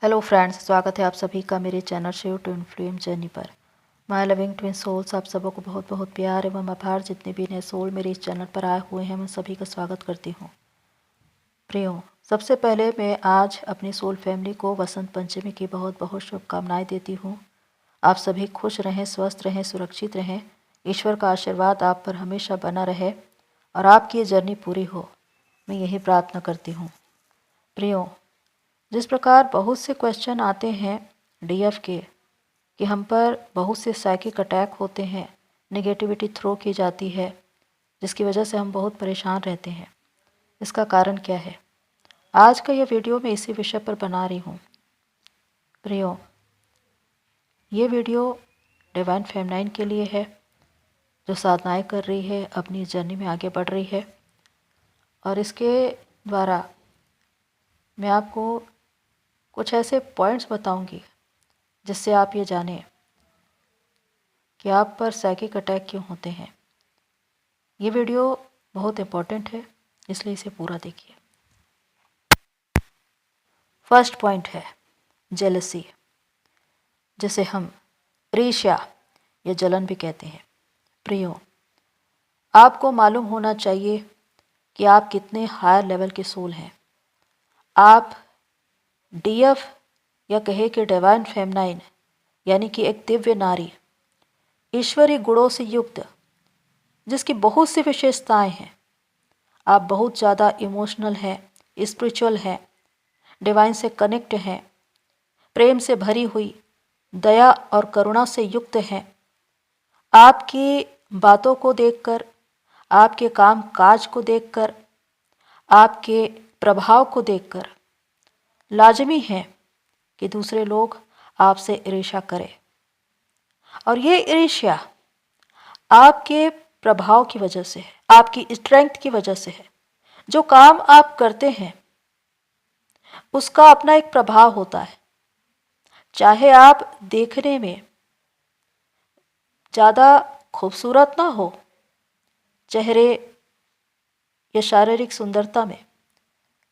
Hello friends, स्वागत है आप सभी का मेरे channel Shiv twin flame journey पर। माय लविंग ट्विन सोल्स, आप सबों को बहुत बहुत प्यार एवं आभार। जितने भी नए सोल मेरे इस चैनल पर आए हुए हैं मैं सभी का स्वागत करती हूँ। प्रियो, सबसे पहले मैं आज अपनी सोल फैमिली को वसंत पंचमी की बहुत बहुत शुभकामनाएं देती हूँ। आप सभी खुश रहें, स्वस्थ रहें, सुरक्षित रहें। ईश्वर का आशीर्वाद आप पर हमेशा बना रहे और आपकी ये जर्नी पूरी हो, मैं यही प्रार्थना करती हूँ। प्रियो, जिस प्रकार बहुत से क्वेश्चन आते हैं डीएफ के कि हम पर बहुत से साइकिक अटैक होते हैं, नेगेटिविटी थ्रो की जाती है, जिसकी वजह से हम बहुत परेशान रहते हैं। इसका कारण क्या है? आज का ये वीडियो मैं इसी विषय पर बना रही हूँ। प्रियो, ये वीडियो डिवाइन फेमनाइन के लिए है जो साधनाएं कर रही है, अपनी जर्नी में आगे बढ़ रही है। और इसके द्वारा मैं आपको कुछ ऐसे पॉइंट्स बताऊंगी जिससे आप ये जानें कि आप पर साइकिक अटैक क्यों होते हैं। ये वीडियो बहुत इम्पोर्टेंट है, इसलिए इसे पूरा देखिए। फर्स्ट पॉइंट है जेलसी, जिसे हम ईर्ष्या या जलन भी कहते हैं। प्रियो, आपको मालूम होना चाहिए कि आप कितने हायर लेवल के सोल हैं। आप डीएफ या कहे कि डिवाइन फेमनाइन यानी कि एक दिव्य नारी, ईश्वरीय गुणों से युक्त, जिसकी बहुत सी विशेषताएं हैं। आप बहुत ज़्यादा इमोशनल हैं, स्पिरिचुअल हैं, डिवाइन से कनेक्ट हैं, प्रेम से भरी हुई, दया और करुणा से युक्त हैं। आपकी बातों को देखकर, आपके काम काज को देखकर, आपके प्रभाव को देखकर लाजमी है कि दूसरे लोग आपसे ईर्ष्या करें। और ये ईर्ष्या आपके प्रभाव की वजह से है, आपकी स्ट्रेंथ की वजह से है। जो काम आप करते हैं उसका अपना एक प्रभाव होता है। चाहे आप देखने में ज़्यादा खूबसूरत ना हो चेहरे या शारीरिक सुंदरता में,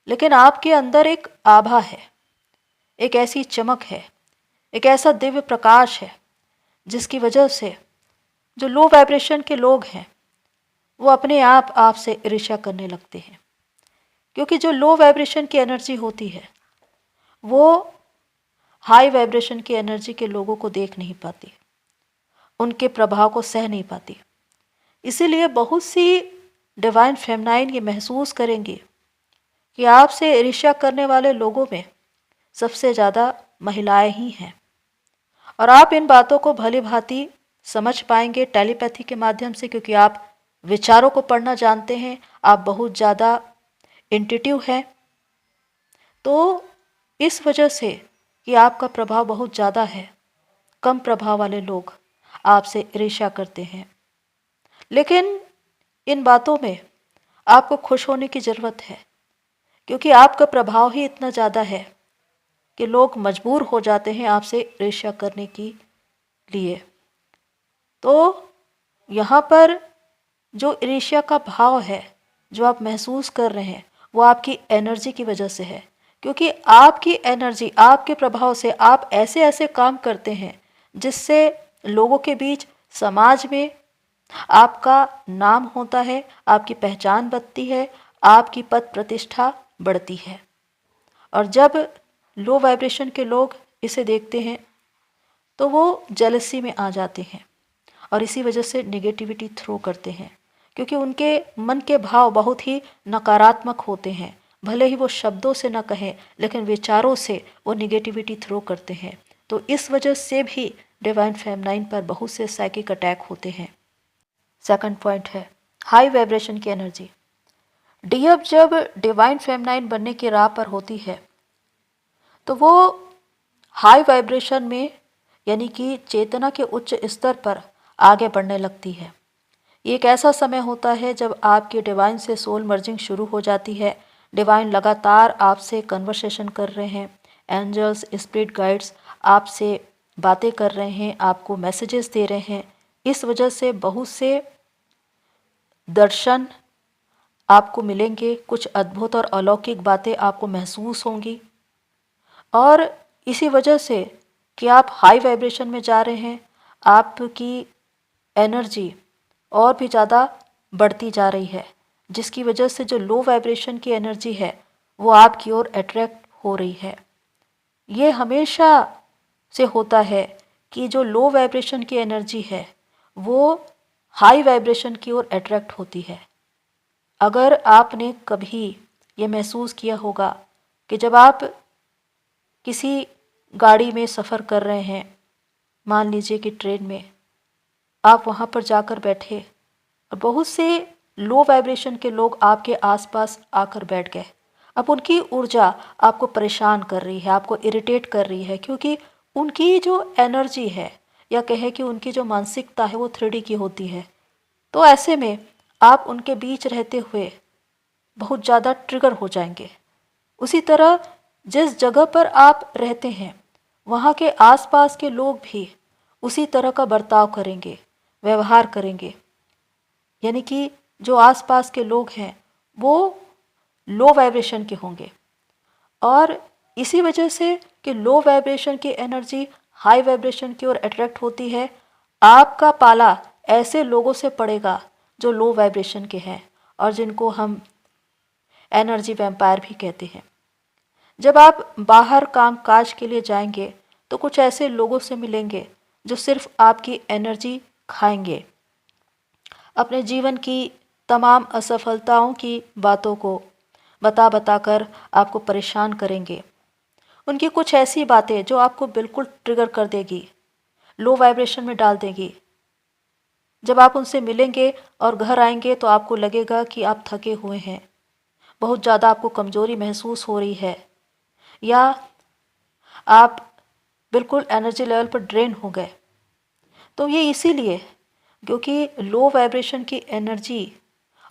लेकिन आपके अंदर एक आभा है, एक ऐसी चमक है, एक ऐसा दिव्य प्रकाश है जिसकी वजह से जो लो वाइब्रेशन के लोग हैं वो अपने आप आपसे ईर्ष्या करने लगते हैं। क्योंकि जो लो वाइब्रेशन की एनर्जी होती है वो हाई वाइब्रेशन की एनर्जी के लोगों को देख नहीं पाती, उनके प्रभाव को सह नहीं पाती। इसीलिए बहुत सी डिवाइन फेमनाइन ये महसूस करेंगी कि आपसे ईर्ष्या करने वाले लोगों में सबसे ज़्यादा महिलाएं ही हैं। और आप इन बातों को भली भांति समझ पाएंगे टेलीपैथी के माध्यम से, क्योंकि आप विचारों को पढ़ना जानते हैं, आप बहुत ज़्यादा इंट्यूटिव हैं। तो इस वजह से कि आपका प्रभाव बहुत ज़्यादा है, कम प्रभाव वाले लोग आपसे ईर्ष्या करते हैं। लेकिन इन बातों में आपको खुश होने की ज़रूरत है, क्योंकि आपका प्रभाव ही इतना ज़्यादा है कि लोग मजबूर हो जाते हैं आपसे ईर्ष्या करने के लिए। तो यहाँ पर जो ईर्ष्या का भाव है जो आप महसूस कर रहे हैं वो आपकी एनर्जी की वजह से है। क्योंकि आपकी एनर्जी, आपके प्रभाव से आप ऐसे ऐसे काम करते हैं जिससे लोगों के बीच, समाज में आपका नाम होता है, आपकी पहचान बनती है, आपकी पद प्रतिष्ठा बढ़ती है। और जब लो वाइब्रेशन के लोग इसे देखते हैं तो वो जेलसी में आ जाते हैं और इसी वजह से नेगेटिविटी थ्रो करते हैं। क्योंकि उनके मन के भाव बहुत ही नकारात्मक होते हैं, भले ही वो शब्दों से न कहें लेकिन विचारों से वो नेगेटिविटी थ्रो करते हैं। तो इस वजह से भी डिवाइन फेमनाइन पर बहुत से साइकिक अटैक होते हैं। सेकंड पॉइंट है हाई वाइब्रेशन की एनर्जी। डीएफ जब डिवाइन फेमनाइन बनने की राह पर होती है तो वो हाई वाइब्रेशन में यानी कि चेतना के उच्च स्तर पर आगे बढ़ने लगती है। ये एक ऐसा समय होता है जब आपके डिवाइन से सोल मर्जिंग शुरू हो जाती है। डिवाइन लगातार आपसे कन्वर्सेशन कर रहे हैं, एंजल्स, स्पिरिट गाइड्स आपसे बातें कर रहे हैं, आपको मैसेजेस दे रहे हैं। इस वजह से बहुत से दर्शन आपको मिलेंगे, कुछ अद्भुत और अलौकिक बातें आपको महसूस होंगी। और इसी वजह से कि आप हाई वाइब्रेशन में जा रहे हैं, आपकी एनर्जी और भी ज़्यादा बढ़ती जा रही है, जिसकी वजह से जो लो वाइब्रेशन की एनर्जी है वो आपकी ओर अट्रैक्ट हो रही है। ये हमेशा से होता है कि जो लो वाइब्रेशन की एनर्जी है वो हाई वाइब्रेशन की ओर अट्रैक्ट होती है। अगर आपने कभी ये महसूस किया होगा कि जब आप किसी गाड़ी में सफ़र कर रहे हैं, मान लीजिए कि ट्रेन में, आप वहाँ पर जाकर बैठे और बहुत से लो वाइब्रेशन के लोग आपके आसपास आकर बैठ गए। अब उनकी ऊर्जा आपको परेशान कर रही है, आपको इरिटेट कर रही है, क्योंकि उनकी जो एनर्जी है या कहे कि उनकी जो मानसिकता है वो 3D की होती है। तो ऐसे में आप उनके बीच रहते हुए बहुत ज़्यादा ट्रिगर हो जाएंगे। उसी तरह जिस जगह पर आप रहते हैं वहाँ के आसपास के लोग भी उसी तरह का बर्ताव करेंगे, व्यवहार करेंगे। यानी कि जो आसपास के लोग हैं वो लो वाइब्रेशन के होंगे, और इसी वजह से कि लो वाइब्रेशन की एनर्जी हाई वाइब्रेशन की ओर अट्रैक्ट होती है, आपका पाला ऐसे लोगों से पड़ेगा जो लो वाइब्रेशन के हैं और जिनको हम एनर्जी वैम्पायर भी कहते हैं। जब आप बाहर काम काज के लिए जाएंगे तो कुछ ऐसे लोगों से मिलेंगे जो सिर्फ आपकी एनर्जी खाएंगे, अपने जीवन की तमाम असफलताओं की बातों को बता बता कर आपको परेशान करेंगे। उनकी कुछ ऐसी बातें जो आपको बिल्कुल ट्रिगर कर देगी, लो वाइब्रेशन में डाल देगी। जब आप उनसे मिलेंगे और घर आएंगे तो आपको लगेगा कि आप थके हुए हैं, बहुत ज़्यादा आपको कमज़ोरी महसूस हो रही है, या आप बिल्कुल एनर्जी लेवल पर ड्रेन हो गए। तो ये इसीलिए क्योंकि लो वाइब्रेशन की एनर्जी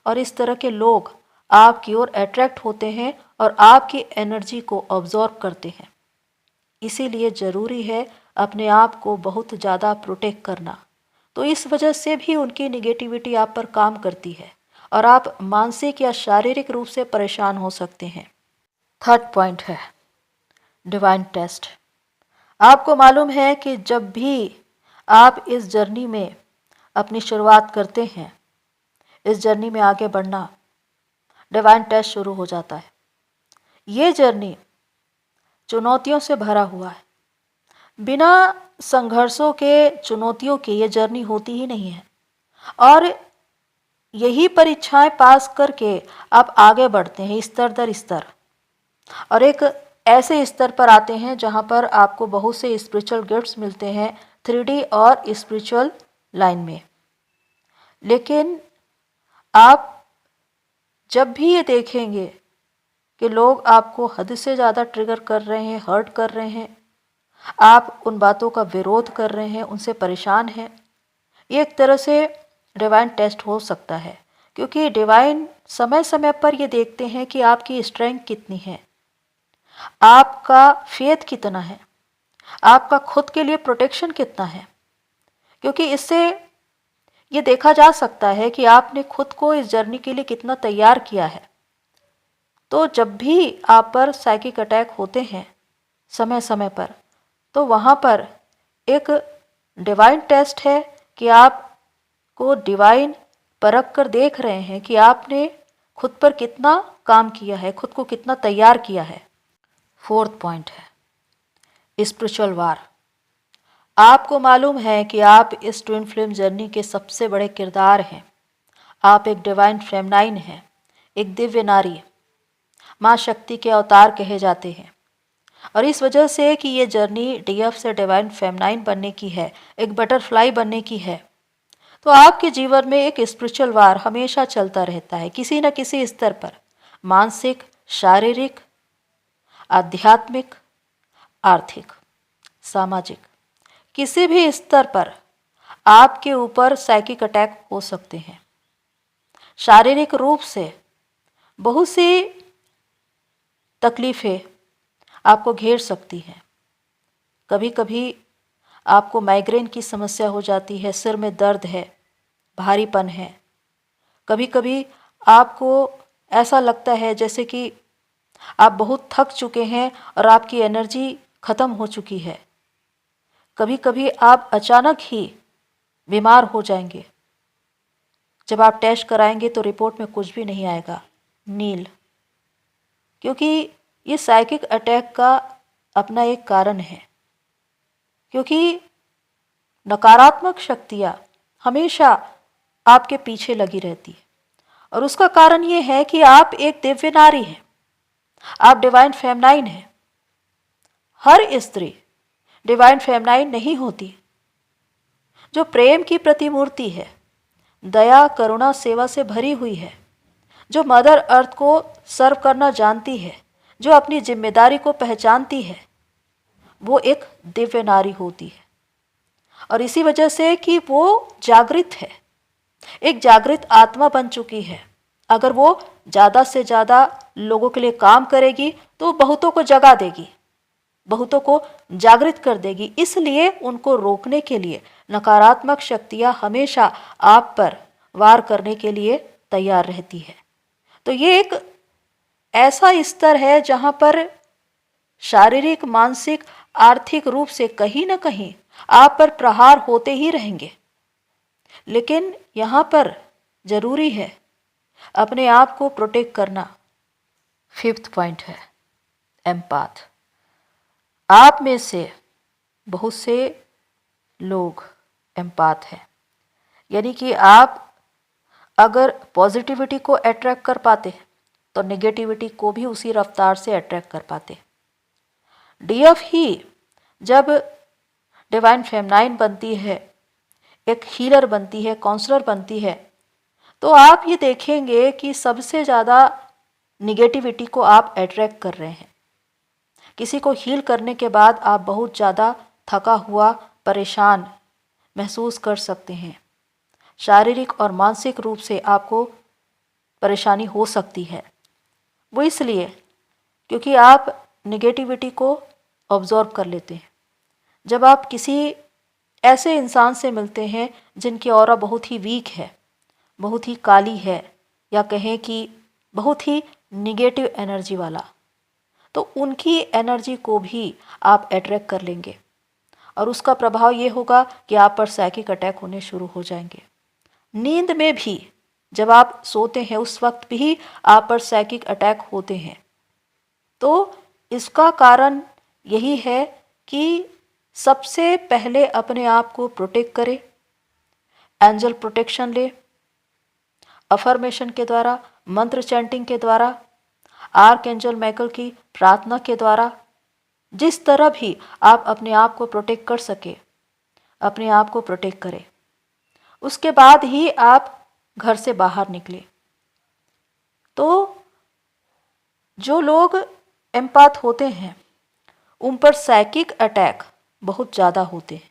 और इस तरह के लोग आपकी ओर अट्रैक्ट होते हैं और आपकी एनर्जी को ऑब्जॉर्व करते हैं। इसीलिए ज़रूरी है अपने आप को बहुत ज़्यादा प्रोटेक्ट करना। तो इस वजह से भी उनकी निगेटिविटी आप पर काम करती है और आप मानसिक या शारीरिक रूप से परेशान हो सकते हैं। थर्ड पॉइंट है डिवाइन टेस्ट। आपको मालूम है कि जब भी आप इस जर्नी में अपनी शुरुआत करते हैं, इस जर्नी में आगे बढ़ना, डिवाइन टेस्ट शुरू हो जाता है। ये जर्नी चुनौतियों से भरा हुआ है। बिना संघर्षों के, चुनौतियों के ये जर्नी होती ही नहीं है। और यही परीक्षाएं पास करके आप आगे बढ़ते हैं स्तर दर स्तर, और एक ऐसे स्तर पर आते हैं जहां पर आपको बहुत से स्पिरिचुअल गिफ्ट्स मिलते हैं 3D और स्पिरिचुअल लाइन में। लेकिन आप जब भी ये देखेंगे कि लोग आपको हद से ज़्यादा ट्रिगर कर रहे हैं, हर्ट कर रहे हैं, आप उन बातों का विरोध कर रहे हैं, उनसे परेशान हैं, ये एक तरह से डिवाइन टेस्ट हो सकता है। क्योंकि डिवाइन समय समय पर ये देखते हैं कि आपकी स्ट्रेंथ कितनी है, आपका फेथ कितना है, आपका खुद के लिए प्रोटेक्शन कितना है। क्योंकि इससे ये देखा जा सकता है कि आपने खुद को इस जर्नी के लिए कितना तैयार किया है। तो जब भी आप पर साइकिक अटैक होते हैं समय समय पर, तो वहाँ पर एक डिवाइन टेस्ट है कि आपको डिवाइन परख कर देख रहे हैं कि आपने खुद पर कितना काम किया है, खुद को कितना तैयार किया है। फोर्थ पॉइंट है स्पिरिचुअल वार। आपको मालूम है कि आप इस ट्विन फ्लेम जर्नी के सबसे बड़े किरदार हैं। आप एक डिवाइन फेमनाइन हैं, एक दिव्य नारी, माँ शक्ति के अवतार कहे जाते हैं। और इस वजह से कि ये जर्नी डीएफ से डिवाइन फेमनाइन बनने की है, एक बटरफ्लाई बनने की है, तो आपके जीवन में एक स्पिरिचुअल वार हमेशा चलता रहता है, किसी न किसी स्तर पर, मानसिक, शारीरिक, आध्यात्मिक, आर्थिक, सामाजिक, किसी भी स्तर पर आपके ऊपर साइकिक अटैक हो सकते हैं। शारीरिक रूप से बहुत सी तकलीफ़ें आपको घेर सकती हैं। कभी कभी आपको माइग्रेन की समस्या हो जाती है, सिर में दर्द है, भारीपन है। कभी कभी आपको ऐसा लगता है जैसे कि आप बहुत थक चुके हैं और आपकी एनर्जी ख़त्म हो चुकी है। कभी कभी आप अचानक ही बीमार हो जाएंगे। जब आप टेस्ट कराएंगे तो रिपोर्ट में कुछ भी नहीं आएगा, नील। क्योंकि ये साइकिक अटैक का अपना एक कारण है। क्योंकि नकारात्मक शक्तियाँ हमेशा आपके पीछे लगी रहती है, और उसका कारण ये है कि आप एक दिव्य नारी हैं, आप डिवाइन फेमनाइन हैं। हर स्त्री डिवाइन फेमनाइन नहीं होती। जो प्रेम की प्रतिमूर्ति है, दया करुणा सेवा से भरी हुई है, जो मदर अर्थ को सर्व करना जानती है, जो अपनी जिम्मेदारी को पहचानती है, वो एक दिव्य नारी होती है। और इसी वजह से कि वो जागृत है, एक जागृत आत्मा बन चुकी है। अगर वो ज़्यादा से ज़्यादा लोगों के लिए काम करेगी तो बहुतों को जगा देगी, बहुतों को जागृत कर देगी। इसलिए उनको रोकने के लिए नकारात्मक शक्तियाँ हमेशा आप पर वार करने के लिए तैयार रहती है। तो ये एक ऐसा स्तर है जहाँ पर शारीरिक, मानसिक, आर्थिक रूप से कहीं ना कहीं आप पर प्रहार होते ही रहेंगे। लेकिन यहाँ पर जरूरी है अपने आप को प्रोटेक्ट करना। 5th पॉइंट है एम्पाथ। आप में से बहुत से लोग एम्पाथ हैं, यानी कि आप अगर पॉजिटिविटी को अट्रैक्ट कर पाते हैं तो नेगेटिविटी को भी उसी रफ्तार से अट्रैक्ट कर पाते हैं। डीएफ ही जब डिवाइन फेमनाइन बनती है, एक हीलर बनती है, काउंसलर बनती है, तो आप ये देखेंगे कि सबसे ज़्यादा निगेटिविटी को आप अट्रैक्ट कर रहे हैं। किसी को हील करने के बाद आप बहुत ज़्यादा थका हुआ, परेशान महसूस कर सकते हैं। शारीरिक और मानसिक रूप से आपको परेशानी हो सकती है। वो इसलिए क्योंकि आप निगेटिविटी को ऑब्जॉर्व कर लेते हैं। जब आप किसी ऐसे इंसान से मिलते हैं जिनकी ऑरा बहुत ही वीक है, बहुत ही काली है, या कहें कि बहुत ही निगेटिव एनर्जी वाला, तो उनकी एनर्जी को भी आप अट्रैक्ट कर लेंगे और उसका प्रभाव ये होगा कि आप पर साइकिक अटैक होने शुरू हो जाएंगे। नींद में भी जब आप सोते हैं उस वक्त भी आप पर साइकिक अटैक होते हैं। तो इसका कारण यही है कि सबसे पहले अपने आप को प्रोटेक्ट करें। एंजल प्रोटेक्शन ले, अफर्मेशन के द्वारा, मंत्र चैंटिंग के द्वारा, आर्क एंजल माइकल की प्रार्थना के द्वारा, जिस तरह भी आप अपने आप को प्रोटेक्ट कर सके, अपने आप को प्रोटेक्ट करें। उसके बाद ही आप घर से बाहर निकले। तो जो लोग एम्पाथ होते हैं उन पर साइकिक अटैक बहुत ज़्यादा होते हैं।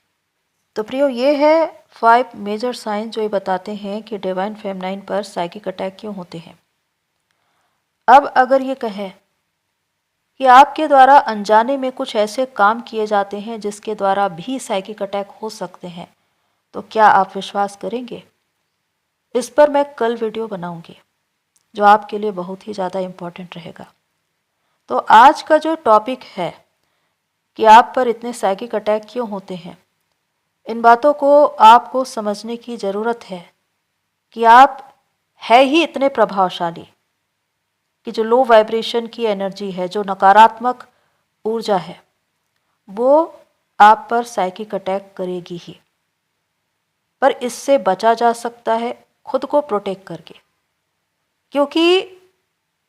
तो प्रियो, ये है 5 मेजर साइन जो ये बताते हैं कि डिवाइन फेमनाइन पर साइकिक अटैक क्यों होते हैं। अब अगर ये कहें कि आपके द्वारा अनजाने में कुछ ऐसे काम किए जाते हैं जिसके द्वारा भी साइकिक अटैक हो सकते हैं, तो क्या आप विश्वास करेंगे? इस पर मैं कल वीडियो बनाऊंगी जो आपके लिए बहुत ही ज़्यादा इम्पोर्टेंट रहेगा। तो आज का जो टॉपिक है कि आप पर इतने साइकिक अटैक क्यों होते हैं, इन बातों को आपको समझने की ज़रूरत है कि आप है ही इतने प्रभावशाली कि जो लो वाइब्रेशन की एनर्जी है, जो नकारात्मक ऊर्जा है, वो आप पर साइकिक अटैक करेगी ही। पर इससे बचा जा सकता है खुद को प्रोटेक्ट करके, क्योंकि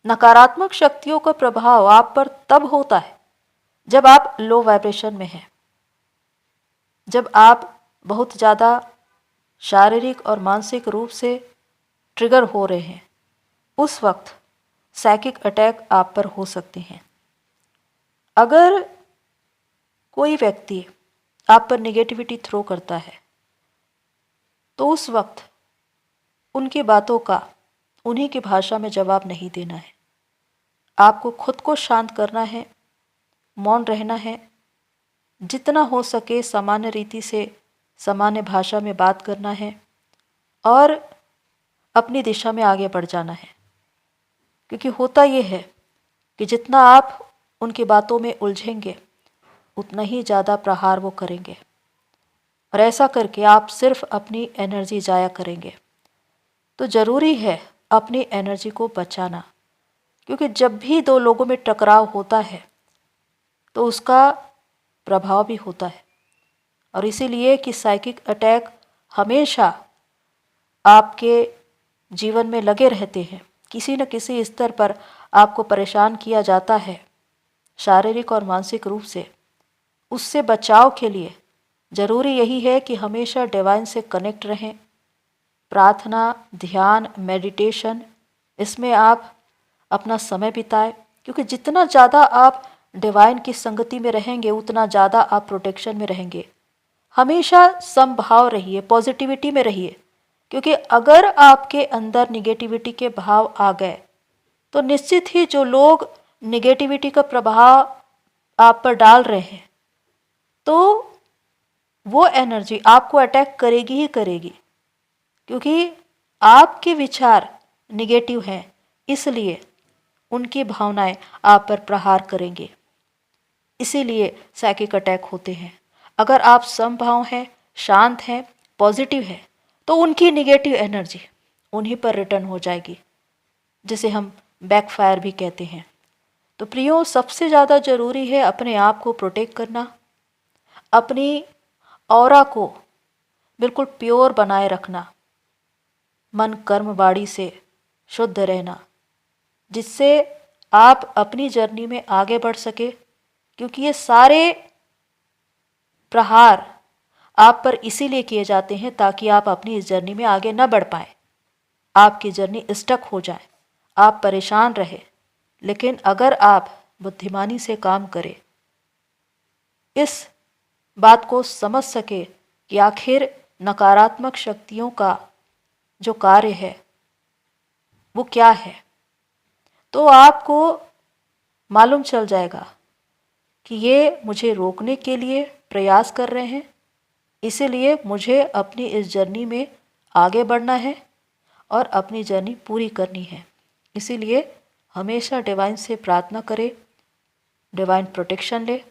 नकारात्मक शक्तियों का प्रभाव आप पर तब होता है जब आप लो वाइब्रेशन में हैं, जब आप बहुत ज़्यादा शारीरिक और मानसिक रूप से ट्रिगर हो रहे हैं। उस वक्त साइकिक अटैक आप पर हो सकते हैं। अगर कोई व्यक्ति आप पर नेगेटिविटी थ्रो करता है तो उस वक्त उनकी बातों का उन्हीं की भाषा में जवाब नहीं देना है। आपको खुद को शांत करना है, मौन रहना है, जितना हो सके सामान्य रीति से सामान्य भाषा में बात करना है और अपनी दिशा में आगे बढ़ जाना है। क्योंकि होता ये है कि जितना आप उनकी बातों में उलझेंगे उतना ही ज़्यादा प्रहार वो करेंगे, और ऐसा करके आप सिर्फ अपनी एनर्जी जाया करेंगे। तो ज़रूरी है अपनी एनर्जी को बचाना, क्योंकि जब भी दो लोगों में टकराव होता है तो उसका प्रभाव भी होता है। और इसीलिए कि साइकिक अटैक हमेशा आपके जीवन में लगे रहते हैं, किसी न किसी स्तर पर आपको परेशान किया जाता है शारीरिक और मानसिक रूप से। उससे बचाव के लिए ज़रूरी यही है कि हमेशा डिवाइन से कनेक्ट रहें। प्रार्थना, ध्यान, मेडिटेशन, इसमें आप अपना समय बिताएं, क्योंकि जितना ज़्यादा आप डिवाइन की संगति में रहेंगे उतना ज़्यादा आप प्रोटेक्शन में रहेंगे। हमेशा समभाव रहिए, पॉजिटिविटी में रहिए, क्योंकि अगर आपके अंदर निगेटिविटी के भाव आ गए तो निश्चित ही जो लोग निगेटिविटी का प्रभाव आप पर डाल रहे हैं तो वो एनर्जी आपको अटैक करेगी ही करेगी, क्योंकि आपके विचार निगेटिव हैं, इसलिए उनकी भावनाएं आप पर प्रहार करेंगे। इसीलिए साइकिक अटैक होते हैं। अगर आप समभाव हैं, शांत हैं, पॉजिटिव हैं, तो उनकी निगेटिव एनर्जी उन्हीं पर रिटर्न हो जाएगी, जिसे हम बैकफायर भी कहते हैं। तो प्रियो, सबसे ज़्यादा ज़रूरी है अपने आप को प्रोटेक्ट करना, अपनी ऑरा को बिल्कुल प्योर बनाए रखना, मन कर्म वाणी से शुद्ध रहना, जिससे आप अपनी जर्नी में आगे बढ़ सके। क्योंकि ये सारे प्रहार आप पर इसीलिए किए जाते हैं ताकि आप अपनी इस जर्नी में आगे न बढ़ पाए, आपकी जर्नी स्टक हो जाए, आप परेशान रहे। लेकिन अगर आप बुद्धिमानी से काम करें, इस बात को समझ सके कि आखिर नकारात्मक शक्तियों का जो कार्य है वो क्या है, तो आपको मालूम चल जाएगा कि ये मुझे रोकने के लिए प्रयास कर रहे हैं, इसीलिए मुझे अपनी इस जर्नी में आगे बढ़ना है और अपनी जर्नी पूरी करनी है। इसीलिए हमेशा डिवाइन से प्रार्थना करें, डिवाइन प्रोटेक्शन ले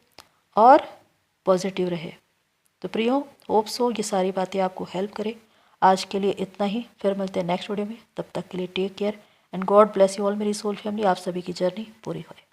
और पॉजिटिव रहे। तो प्रियो, होप सो ये सारी बातें आपको हेल्प करें। आज के लिए इतना ही, फिर मिलते हैं नेक्स्ट वीडियो में। तब तक के लिए take care and God bless you all मेरी सोल फैमिली। आप सभी की जर्नी पूरी होए।